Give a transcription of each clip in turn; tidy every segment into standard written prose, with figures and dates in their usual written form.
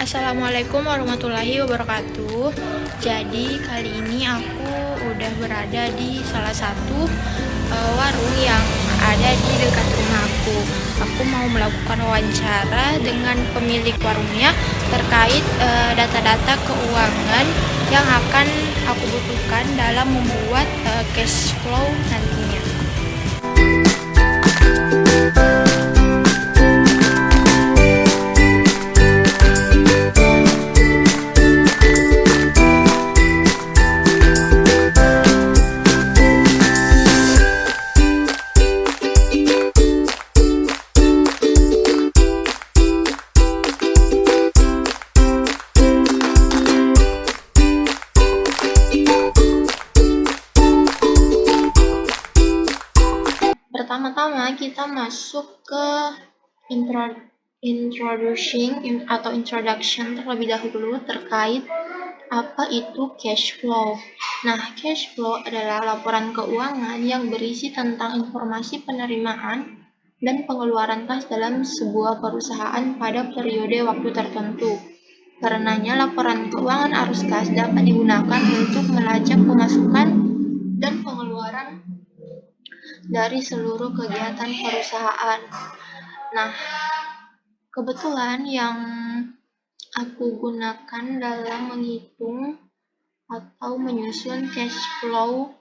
Assalamualaikum warahmatullahi wabarakatuh. Jadi kali ini aku udah berada di salah satu warung yang ada di dekat rumah aku. Aku mau melakukan wawancara dengan pemilik warungnya terkait data-data keuangan yang akan aku butuhkan dalam membuat cash flow nantinya. Pertama-tama kita masuk ke introduction terlebih dahulu terkait apa itu cash flow. Nah, cash flow adalah laporan keuangan yang berisi tentang informasi penerimaan dan pengeluaran kas dalam sebuah perusahaan pada periode waktu tertentu. Karenanya, laporan keuangan arus kas dapat digunakan untuk melacak pemasukan dan pengeluaran dari seluruh kegiatan perusahaan. Nah, kebetulan yang aku gunakan dalam menghitung atau menyusun cash flow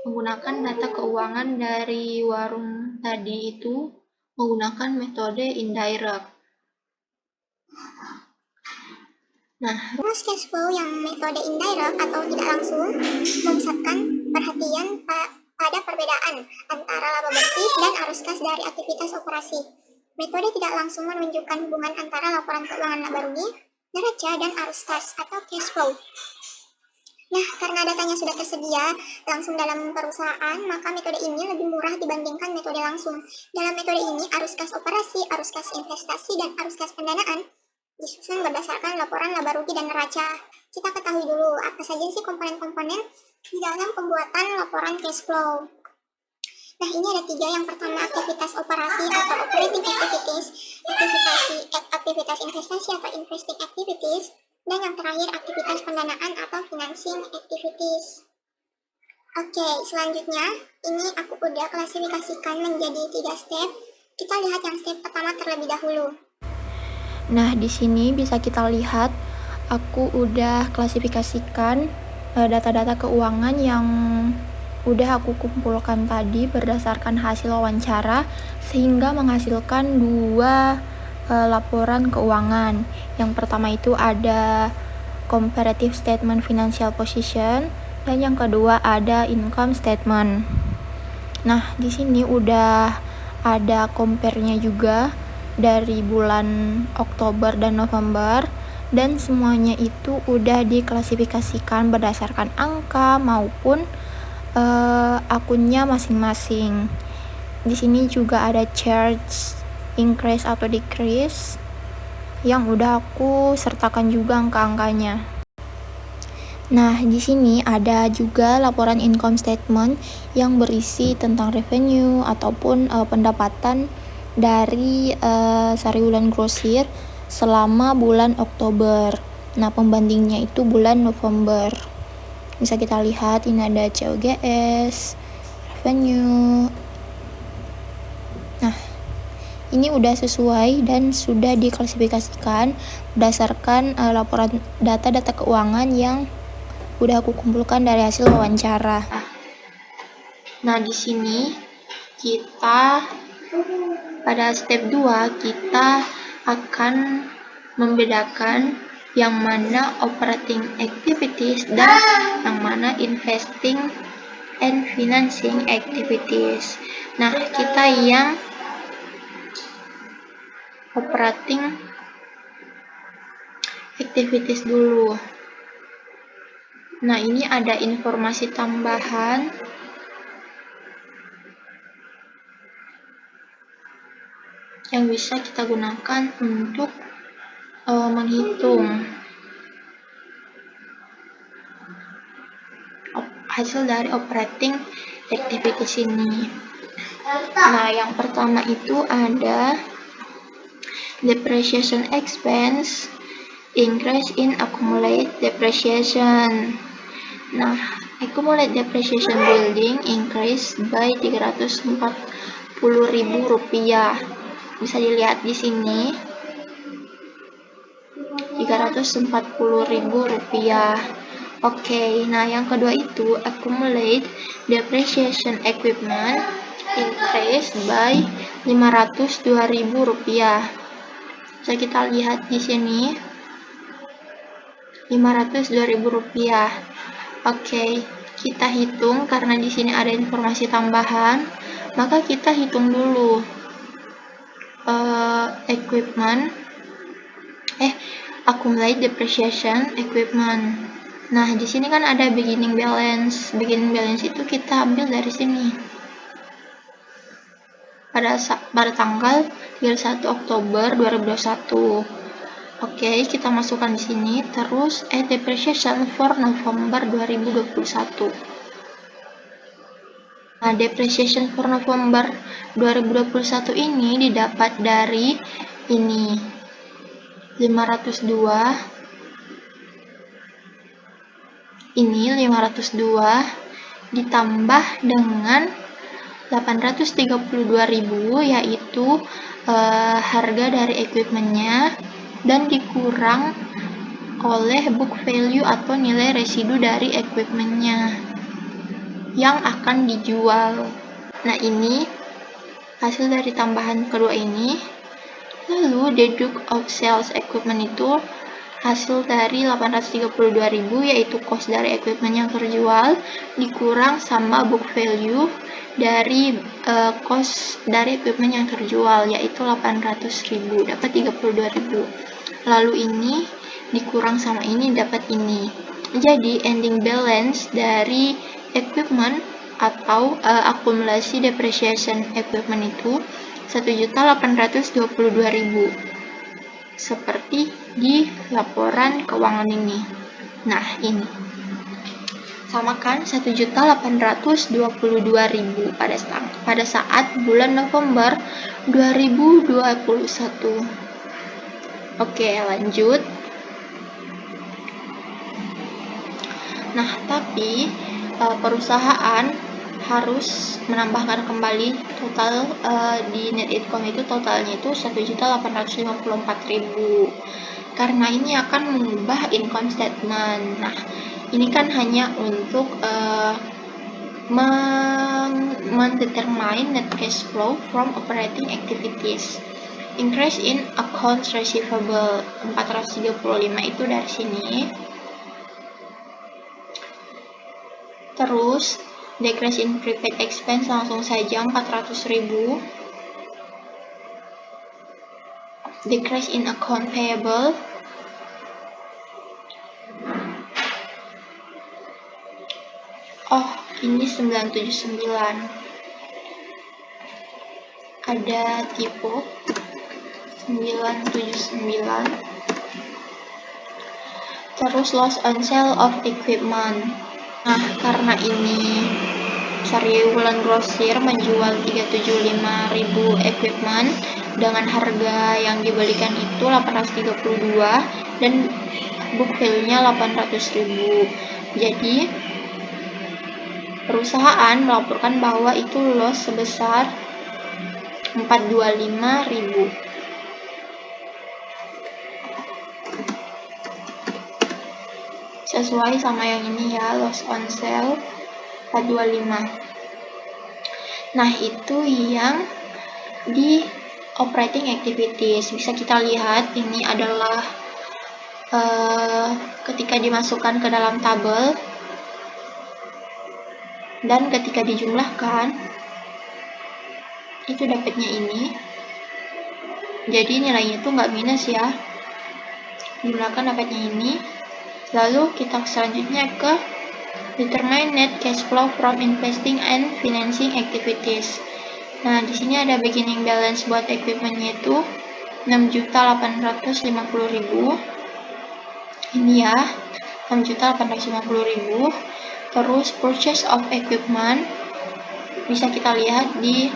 menggunakan data keuangan dari warung tadi itu menggunakan metode indirect. Nah, rumus cash flow yang metode indirect atau tidak langsung memusatkan perhatian pada perbedaan antara laba bersih dan arus kas dari aktivitas operasi. Metode tidak langsung menunjukkan hubungan antara laporan keuangan laba rugi, neraca, dan arus kas atau cash flow. Nah, karena datanya sudah tersedia langsung dalam perusahaan, maka metode ini lebih murah dibandingkan metode langsung. Dalam metode ini, arus kas operasi, arus kas investasi, dan arus kas pendanaan disusun berdasarkan laporan laba rugi dan neraca. Kita ketahui dulu apa saja sih komponen-komponen di dalam pembuatan laporan cash flow. Nah, ini ada 3. Yang pertama, aktivitas operasi atau operating activities, aktivitas investasi atau investing activities, dan yang terakhir aktivitas pendanaan atau financing activities. Oke, selanjutnya ini aku udah klasifikasikan menjadi 3 step. Kita lihat yang step pertama terlebih dahulu. Nah, di sini bisa kita lihat aku udah klasifikasikan data-data keuangan yang udah aku kumpulkan tadi berdasarkan hasil wawancara sehingga menghasilkan 2 laporan keuangan. Yang pertama itu ada comparative statement financial position dan yang kedua ada income statement. Nah, di sini udah ada compare-nya juga dari bulan Oktober dan November, dan semuanya itu udah diklasifikasikan berdasarkan angka maupun akunnya masing-masing. Di sini juga ada charge increase atau decrease yang udah aku sertakan juga angka-angkanya. Nah, di sini ada juga laporan income statement yang berisi tentang revenue ataupun pendapatan dari Sariwulan Grosir selama bulan Oktober. Nah, pembandingnya itu bulan November. Bisa kita lihat ini ada COGS, revenue. Nah, ini udah sesuai dan sudah diklasifikasikan berdasarkan laporan data-data keuangan yang udah aku kumpulkan dari hasil wawancara. Nah, di sini kita pada step 2 kita akan membedakan yang mana operating activities dan yang mana investing and financing activities. Nah, kita yang operating activities dulu. Nah, ini ada informasi tambahan yang bisa kita gunakan untuk menghitung hasil dari operating activities ini. Nah, yang pertama itu ada depreciation expense, increase in accumulated depreciation. Nah, accumulated depreciation building increase by Rp340.000. Bisa dilihat di sini. Rp340.000. Oke, nah yang kedua itu accumulate depreciation equipment increase by Rp502.000. Bisa kita lihat di sini Rp502.000. Oke, kita hitung karena di sini ada informasi tambahan, maka kita hitung dulu accumulate depreciation equipment. Nah, di sini kan ada beginning balance. Beginning balance itu kita ambil dari sini. Pada tanggal 31 Oktober 2021. Oke, kita masukkan di sini. Terus depreciation for November 2021. Nah, depreciation for November 2021 ini didapat dari ini 502. Ini 502 ditambah dengan 832.000, yaitu harga dari equipmentnya, dan dikurang oleh book value atau nilai residu dari equipmentnya yang akan dijual. Nah, ini hasil dari tambahan kedua ini. Lalu deduct of sales equipment itu hasil dari 832.000, yaitu cost dari equipment yang terjual dikurang sama book value dari cost dari equipment yang terjual, yaitu 800.000, dapat 32.000. Lalu ini dikurang sama ini, dapat ini. Jadi ending balance dari equipment atau akumulasi depreciation equipment itu 1.822.000, seperti di laporan keuangan ini. Nah, ini sama kan 1.822.000 pada saat bulan November 2021. Oke, lanjut. Nah, tapi perusahaan harus menambahkan kembali total di net income itu, totalnya itu 1.854.000, karena ini akan mengubah income statement. Nah, ini kan hanya untuk mendetermine net cash flow from operating activities. Increase in accounts receivable 435 itu dari sini. Terus decrease in prepaid expense langsung saja 400.000. Decrease in account payable ini 979. Ada tipe 979. Terus loss on sale of equipment. Nah, karena ini Sariwulan Grosir menjual 375.000 equipment dengan harga yang dibelikan itu 832 dan book value-nya 800.000. Jadi perusahaan melaporkan bahwa itu loss sebesar 425.000. Sesuai sama yang ini ya, loss on sale 425. Nah, itu yang di operating activities. Bisa kita lihat ini adalah ketika dimasukkan ke dalam tabel dan ketika dijumlahkan itu dapatnya ini. Jadi nilainya itu nggak minus ya, jumlahkan dapatnya ini. Lalu kita selanjutnya ke determine net cash flow from investing and financing activities. Nah, di sini ada beginning balance buat equipmentnya itu 6.850.000. Ini ya, 6.850.000. Terus purchase of equipment bisa kita lihat di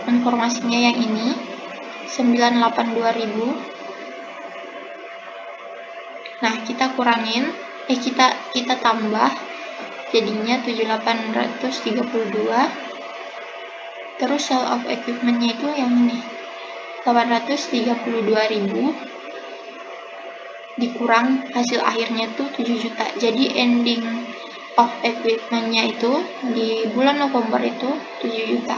informasinya yang ini 982.000. Nah, kita tambah jadinya 7.832. Terus sale of equipment-nya itu yang ini 832.000 dikurang hasil akhirnya tuh 7 juta. Jadi ending of equipment-nya itu di bulan November itu 7 juta.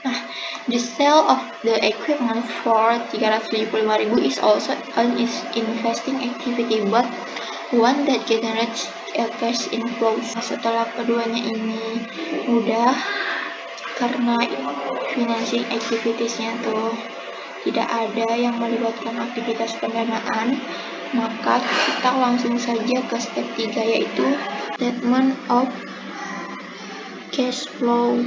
Nah, the sale of the equipment for 375.000 is also an investing activity, but one that generates a cash inflow. Setelah keduanya ini udah, karena financing activities-nya tuh tidak ada yang melibatkan aktivitas pendanaan, maka kita langsung saja ke step 3, yaitu statement of cash flow.